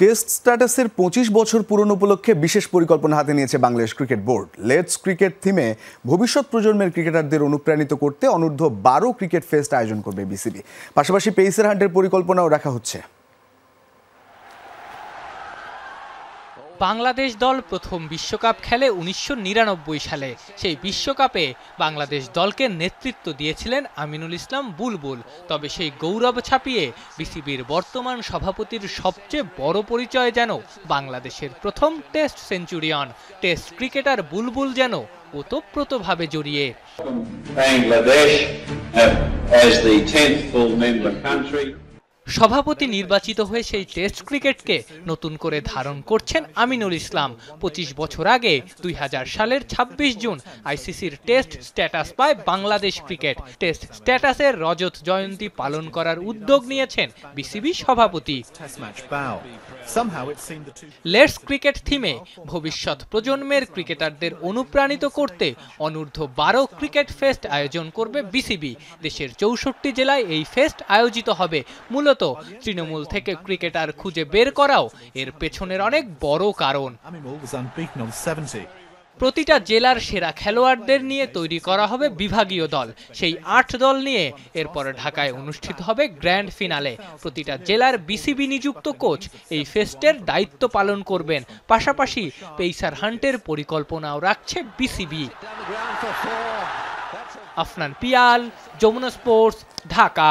Test স্ট্যাটাসের ২৫ বছর পূরণ উপলক্ষে বিশেষ পরিকল্পনা হাতে নিয়েছে Bangladesh cricket board. Let's cricket থিমে ভবিষ্যৎ প্রজন্মের ক্রিকেটারদের অনুপ্রাণিত করতে অনূর্ধ্ব ১২ ক্রিকেট ফেস্ট আয়োজন করবে বিসিবি। পাশাপাশি পেসার হান্টের পরিকল্পনাও রাখা হচ্ছে। বাংলাদেশ দল প্রথম বিশ্বকাপ খেলে ১৯৯৯ সালে। সেই বিশ্বকাপে বাংলাদেশ দলকে নেতৃত্ব দিয়েছিলেন আমিনুল ইসলাম বুলবুল। তবে সেই গৌরব ছাপিয়ে বিসিবির বর্তমান সভাপতির সবচেয়ে বড় পরিচয় যেন বাংলাদেশের প্রথম টেস্ট সেঞ্চুরিয়ন। টেস্ট ক্রিকেটার বুলবুল যেন ওতপ্রোতভাবে জড়িয়ে। সভাপতি নির্বাচিত হয়ে সেই টেস্ট ক্রিকেটকে নতুন করে ধারণ করছেন আমিনুল ইসলাম। ২৫ বছর আগে ২০০০ সালের ২৬ জুন আইসিসির টেস্ট স্ট্যাটাস পায় বাংলাদেশ ক্রিকেট। টেস্ট স্ট্যাটাসের রজত জয়ন্তী পালন করার উদ্যোগ নিয়েছেন বিসিবি সভাপতি। লেটস ক্রিকেট থিমে ভবিষ্যৎ প্রজন্মের ক্রিকেটারদের অনুপ্রাণিত করতে অনূর্ধ্ব ১২ ক্রিকেট ফেস্ট আয়োজন করবে বিসিবি। দেশের ৬৪ জেলায় এই ফেস্ট আয়োজিত হবে। মূলত তৃণমূল থেকে ক্রিকেটার খুঁজে বের করাও এর পেছনের অনেক বড় কারণ। প্রতিটা জেলার সেরা খেলোয়াড়দের নিয়ে তৈরি করা হবে বিভাগীয় দল। সেই ৮ দল নিয়ে এরপর ঢাকায় অনুষ্ঠিত হবে গ্র্যান্ড ফিনালে। প্রতিটা জেলার বিসিবি নিযুক্ত কোচ এই ফেস্টের দায়িত্ব পালন করবেন। পাশাপাশি পেসার হান্টের পরিকল্পনাও রাখছে বিসিবি। আফনান পিয়াল, যমুনা স্পোর্টস, ঢাকা।